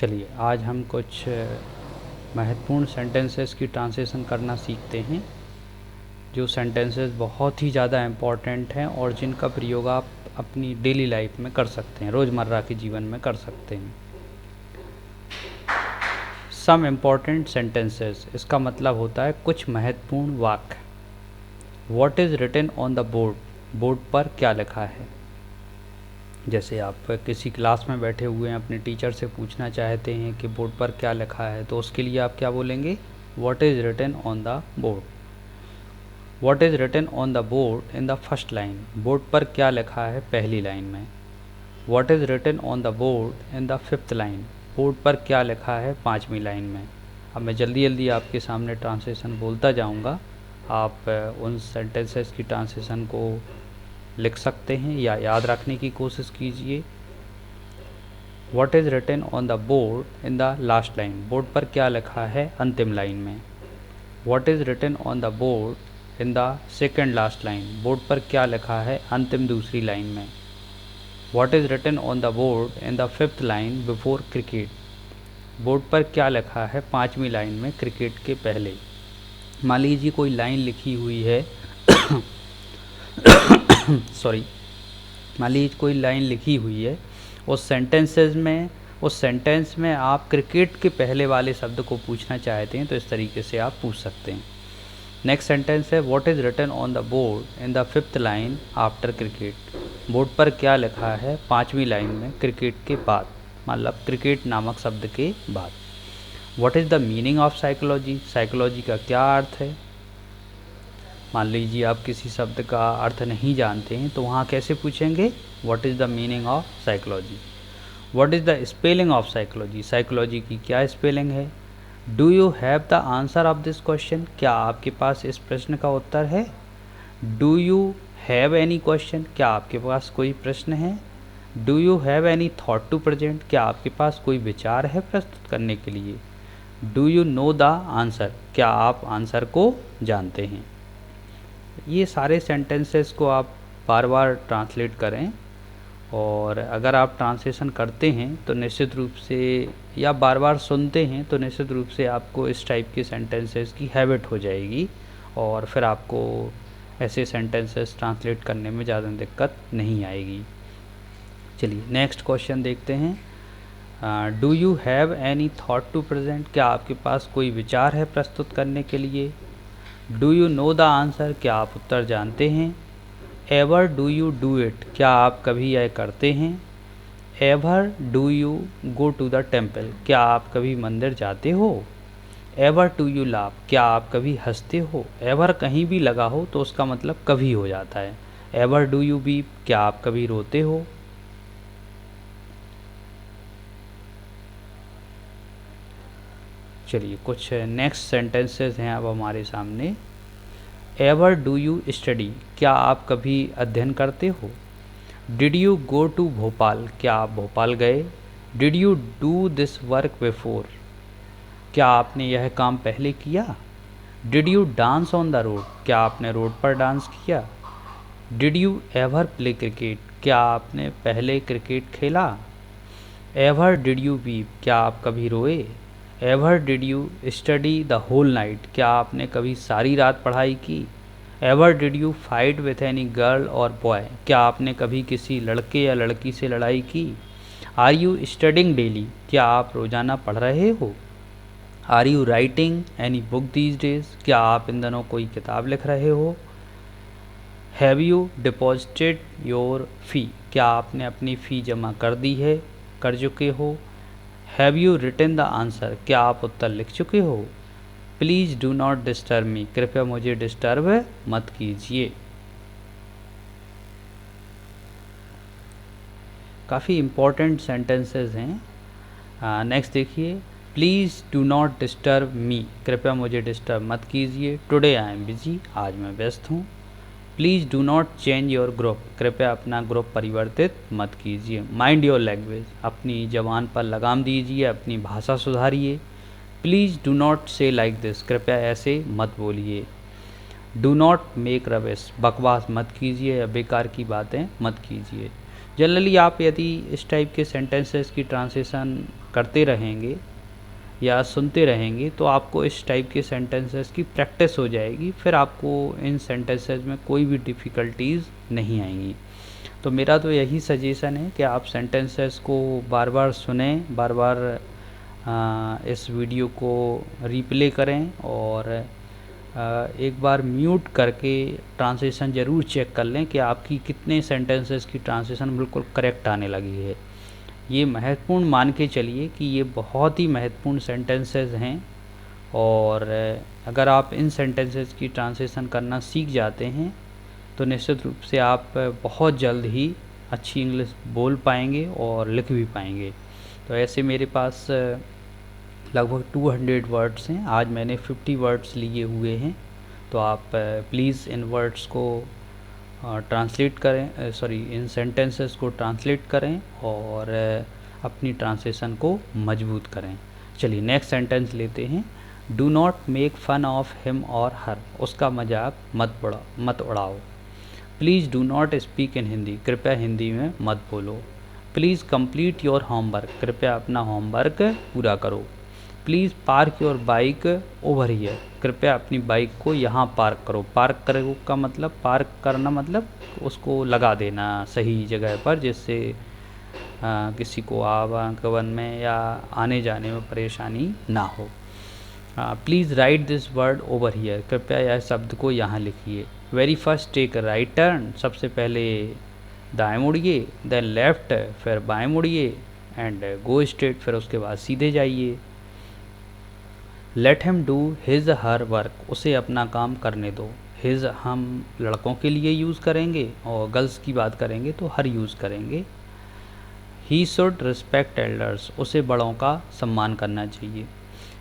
चलिए आज हम कुछ महत्वपूर्ण सेंटेंसेस की ट्रांसलेशन करना सीखते हैं, जो सेंटेंसेस बहुत ही ज़्यादा इम्पॉर्टेंट हैं और जिनका प्रयोग आप अपनी डेली लाइफ में कर सकते हैं, रोज़मर्रा के जीवन में कर सकते हैं। सम इम्पॉर्टेंट सेंटेंसेस, इसका मतलब होता है कुछ महत्वपूर्ण वाक्य। What is written on the board, board पर क्या लिखा है। जैसे आप किसी क्लास में बैठे हुए हैं, अपने टीचर से पूछना चाहते हैं कि बोर्ड पर क्या लिखा है, तो उसके लिए आप क्या बोलेंगे, what is written on the board. What is written on the board in the first line, board पर क्या लिखा है पहली लाइन में। What is written on the board in the fifth line, board पर क्या लिखा है पाँचवीं लाइन में। अब मैं जल्दी जल्दी आपके सामने ट्रांसलेशन बोलता जाऊंगा, आप उन सेंटेंसेस की ट्रांसलेशन को लिख सकते हैं या याद रखने की कोशिश कीजिए। What is written on the board in the last line, board पर क्या लिखा है अंतिम लाइन में। What is written on the board in the second last line, board पर क्या लिखा है अंतिम दूसरी लाइन में। What is written on the board in the fifth line before cricket, board पर क्या लिखा है पाँचवीं लाइन में क्रिकेट के पहले। मान लीजिए कोई लाइन लिखी हुई है सॉरी, मान लीजिए कोई लाइन लिखी हुई है, उस सेंटेंस में आप क्रिकेट के पहले वाले शब्द को पूछना चाहते हैं, तो इस तरीके से आप पूछ सकते हैं। नेक्स्ट सेंटेंस है what is written on the board in the fifth line after cricket, board पर क्या लिखा है पाँचवीं लाइन में क्रिकेट के बाद, मतलब क्रिकेट नामक शब्द के बाद। What is the meaning of psychology, psychology का क्या अर्थ है। मान लीजिए आप किसी शब्द का अर्थ नहीं जानते हैं, तो वहाँ कैसे पूछेंगे, what is the meaning of psychology. What is the spelling of psychology, psychology की क्या स्पेलिंग है। Do you have the answer of this question, क्या आपके पास इस प्रश्न का उत्तर है। Do you have any question, क्या आपके पास कोई प्रश्न है। Do you have any thought to present, क्या आपके पास कोई विचार है प्रस्तुत करने के लिए। Do you know the answer, क्या आप आंसर को जानते हैं। ये सारे सेंटेंसेस को आप बार बार ट्रांसलेट करें, और अगर आप ट्रांसलेशन करते हैं तो निश्चित रूप से, या बार बार सुनते हैं तो निश्चित रूप से आपको इस टाइप के सेंटेंसेस की हैबिट हो जाएगी, और फिर आपको ऐसे सेंटेंसेस ट्रांसलेट करने में ज़्यादा दिक्कत नहीं आएगी। चलिए नेक्स्ट क्वेश्चन देखते हैं। Do you have any thought to present, क्या आपके पास कोई विचार है प्रस्तुत करने के लिए। Do you know the answer, क्या आप उत्तर जानते हैं। Ever do you do it, क्या आप कभी यह करते हैं। Ever do you go to the temple, क्या आप कभी मंदिर जाते हो। एवर डू यू लाफ, क्या आप कभी हंसते हो। एवर कहीं भी लगा हो तो उसका मतलब कभी हो जाता है। एवर डू यू वीप, क्या आप कभी रोते हो। चलिए कुछ नेक्स्ट सेंटेंसेस हैं अब हमारे सामने। एवर डू यू स्टडी, क्या आप कभी अध्ययन करते हो। Did you go to Bhopal, क्या आप भोपाल गए। Did you do this work before, क्या आपने यह काम पहले किया। Did you dance on the road, क्या आपने रोड पर डांस किया। Did you ever play cricket, क्या आपने पहले क्रिकेट खेला। एवर डिड यू वीप, क्या आप कभी रोए। Ever did you study the whole night, क्या आपने कभी सारी रात पढ़ाई की। Ever did you fight with any girl और बॉय, क्या आपने कभी किसी लड़के या लड़की से लड़ाई की। आर यू स्टडिंग डेली, क्या आप रोज़ाना पढ़ रहे हो। Are you writing any book these days, क्या आप इन दिनों कोई किताब लिख रहे हो। Have you deposited your fee, क्या आपने अपनी फ़ी जमा कर दी है, कर चुके हो। Have you written the answer, क्या आप उत्तर लिख चुके हो। Please do not disturb me, कृपया मुझे डिस्टर्ब मत कीजिए। काफ़ी इम्पोर्टेंट सेंटेंसेस हैं। नेक्स्ट देखिए, please do not disturb me, कृपया मुझे डिस्टर्ब मत कीजिए। टुडे आई एम बिजी, आज मैं व्यस्त हूँ। Please do not change your group, कृपया अपना ग्रुप परिवर्तित मत कीजिए। माइंड योर लैंग्वेज, अपनी ज़बान पर लगाम दीजिए, अपनी भाषा सुधारिए। प्लीज़ डू नॉट से लाइक दिस, कृपया ऐसे मत बोलिए। डू नॉट मेक रबिश, बकवास मत कीजिए या बेकार की बातें मत कीजिए। जनरली आप यदि इस टाइप के सेंटेंसेस की ट्रांसलेशन करते रहेंगे या सुनते रहेंगे तो आपको इस टाइप के सेंटेंसेस की प्रैक्टिस हो जाएगी, फिर आपको इन सेंटेंसेस में कोई भी डिफ़िकल्टीज़ नहीं आएंगी। तो मेरा तो यही सजेशन है कि आप सेंटेंसेस को बार बार सुनें, बार बार इस वीडियो को रिप्ले करें और एक बार म्यूट करके ट्रांसलेशन ज़रूर चेक कर लें कि आपकी कितने सेंटेंसेस की ट्रांसलेशन बिल्कुल करेक्ट आने लगी है। ये महत्वपूर्ण मान के चलिए कि ये बहुत ही महत्वपूर्ण सेंटेंसेस हैं और अगर आप इन सेंटेंसेस की ट्रांसलेशन करना सीख जाते हैं तो निश्चित रूप से आप बहुत जल्द ही अच्छी इंग्लिश बोल पाएंगे और लिख भी पाएंगे। तो ऐसे मेरे पास लगभग 200 वर्ड्स हैं। आज मैंने 50 वर्ड्स लिए हुए हैं, तो आप प्लीज़ इन वर्ड्स को ट्रांसलेट करें, इन सेंटेंसेस को ट्रांसलेट करें और अपनी ट्रांसलेशन को मजबूत करें। चलिए नेक्स्ट सेंटेंस लेते हैं। Do not make fun of him और हर, उसका मजाक मत उड़ाओ। Please do not speak in Hindi, कृपया हिंदी में मत बोलो। प्लीज़ कंप्लीट योर होमवर्क, कृपया अपना होमवर्क पूरा करो। Please park your bike over here, कृपया अपनी बाइक को यहाँ पार्क करो। पार्क करो का मतलब, पार्क करना मतलब उसको लगा देना सही जगह पर, जिससे किसी को आवागमन में या आने जाने में परेशानी ना हो। Please write this word over here, कृपया यह शब्द को यहाँ लिखिए। Very first take right turn, सबसे पहले दाएं मुड़िए, देन लेफ्ट, फिर बाएं मुड़िए, एंड गो स्ट्रेट, फिर उसके बाद सीधे जाइए। Let him do his her work, उसे अपना काम करने दो। हिज हम लड़कों के लिए यूज़ करेंगे और गर्ल्स की बात करेंगे तो हर यूज़ करेंगे। ही शुड रिस्पेक्ट एल्डर्स, उसे बड़ों का सम्मान करना चाहिए।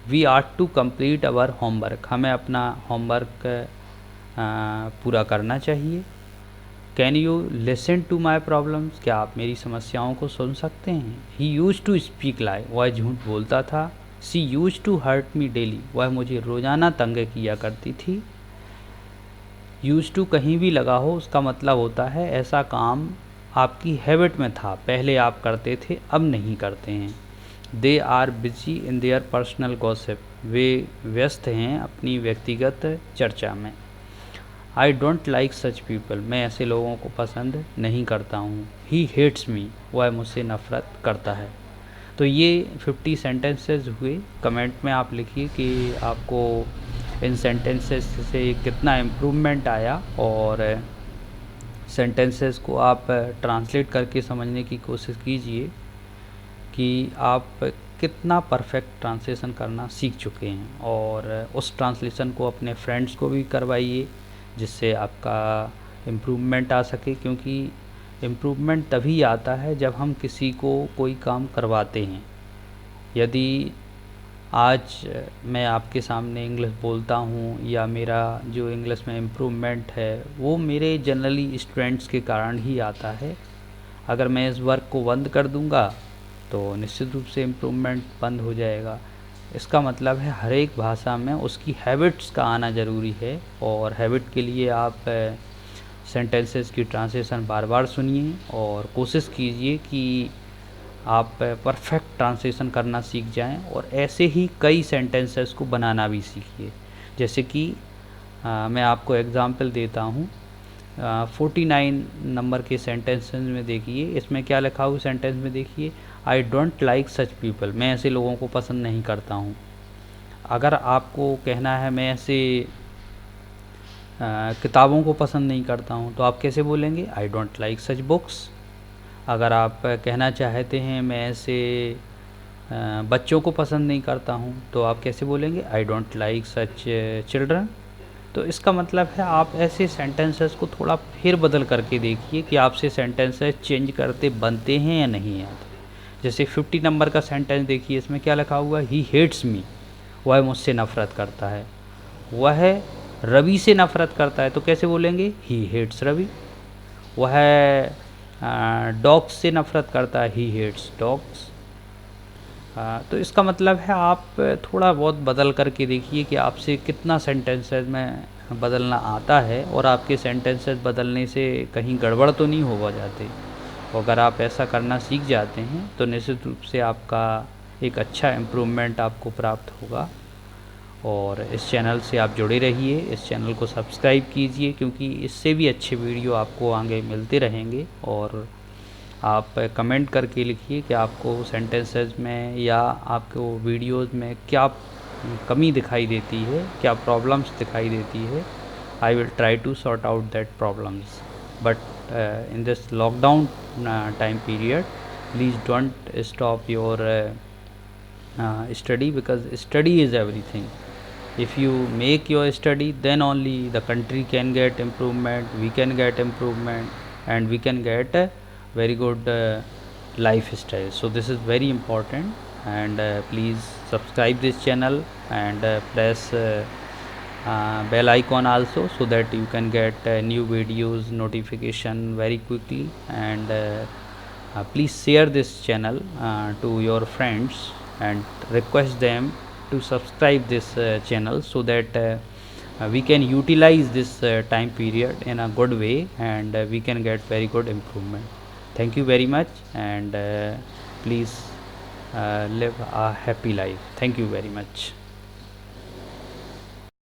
We are to complete our homework, हमें अपना होमवर्क पूरा करना चाहिए। Can you listen to my problems, क्या आप मेरी समस्याओं को सुन सकते हैं। He used to speak lie, वह झूठ बोलता था। She used to hurt me daily, वह मुझे रोज़ाना तंग किया करती थी। यूज टू कहीं भी लगा हो उसका मतलब होता है ऐसा काम आपकी हैबिट में था, पहले आप करते थे अब नहीं करते हैं। They are busy in their personal gossip, वे व्यस्त हैं अपनी व्यक्तिगत चर्चा में। I don't like such people, मैं ऐसे लोगों को पसंद नहीं करता हूँ। ही हेट्स मी, वह मुझसे नफ़रत करता है। तो ये 50 सेंटेंसेस हुए। कमेंट में आप लिखिए कि आपको इन सेंटेंसेस से कितना इम्प्रूवमेंट आया और सेंटेंसेस को आप ट्रांसलेट करके समझने की कोशिश कीजिए कि आप कितना परफेक्ट ट्रांसलेशन करना सीख चुके हैं और उस ट्रांसलेशन को अपने फ्रेंड्स को भी करवाइए जिससे आपका इम्प्रूवमेंट आ सके, क्योंकि इम्प्रूवमेंट तभी आता है जब हम किसी को कोई काम करवाते हैं। यदि आज मैं आपके सामने इंग्लिश बोलता हूँ या मेरा जो इंग्लिश में इम्प्रूवमेंट है वो मेरे जनरली स्टूडेंट्स के कारण ही आता है। अगर मैं इस वर्क को बंद कर दूँगा तो निश्चित रूप से इम्प्रूवमेंट बंद हो जाएगा। इसका मतलब है हर एक भाषा में उसकी हैबिट्स का आना ज़रूरी है और हैबिट के लिए आप सेंटेंसेस की ट्रांसलेशन बार बार सुनिए और कोशिश कीजिए कि आप परफेक्ट ट्रांसलेशन करना सीख जाएं और ऐसे ही कई सेंटेंसेस को बनाना भी सीखिए। जैसे कि मैं आपको एग्ज़ाम्पल देता हूँ। 49 नंबर के सेंटेंसेस में देखिए, इसमें क्या लिखा हुआ सेंटेंस में देखिए, आई डोंट लाइक सच पीपल, मैं ऐसे लोगों को पसंद नहीं करता हूँ। अगर आपको कहना है मैं ऐसे किताबों को पसंद नहीं करता हूँ तो आप कैसे बोलेंगे, आई डोंट लाइक सच बुक्स। अगर आप कहना चाहते हैं मैं ऐसे बच्चों को पसंद नहीं करता हूँ तो आप कैसे बोलेंगे, आई डोंट लाइक सच चिल्ड्रन। तो इसका मतलब है आप ऐसे सेंटेंसेस को थोड़ा फिर बदल करके देखिए कि आपसे सेंटेंसेस चेंज करते बनते हैं या नहीं आते। जैसे 50 नंबर का सेंटेंस देखिए, इसमें क्या लिखा हुआ है, ही हेट्स मी, वह मुझसे नफ़रत करता है। वह रवि से नफ़रत करता है तो कैसे बोलेंगे, ही हेट्स रवि। वह डॉग्स से नफ़रत करता है, ही हेट्स डॉग्स। तो इसका मतलब है आप थोड़ा बहुत बदल करके देखिए कि आपसे कितना सेंटेंसेस में बदलना आता है और आपके सेंटेंसेस बदलने से कहीं गड़बड़ तो नहीं हो जाते। अगर आप ऐसा करना सीख जाते हैं तो निश्चित रूप से आपका एक अच्छा इम्प्रूवमेंट आपको प्राप्त होगा। और इस चैनल से आप जुड़े रहिए, इस चैनल को सब्सक्राइब कीजिए, क्योंकि इससे भी अच्छे वीडियो आपको आगे मिलते रहेंगे। और आप कमेंट करके लिखिए कि आपको सेंटेंसेस में या आपको वीडियोस में क्या कमी दिखाई देती है, क्या प्रॉब्लम्स दिखाई देती है। I will try to sort out that problems, but in this lockdown time period, please don't stop your study, because study is everything. If you make your study, then only the country can get improvement, we can get improvement, and we can get a very good lifestyle. So this is very important, and please subscribe this channel, and press bell icon also, so that you can get new videos notification very quickly. And please share this channel to your friends, and request them to subscribe this channel, so that we can utilize this time period in a good way, and we can get very good improvement. Thank you very much, and please live a happy life. Thank you very much.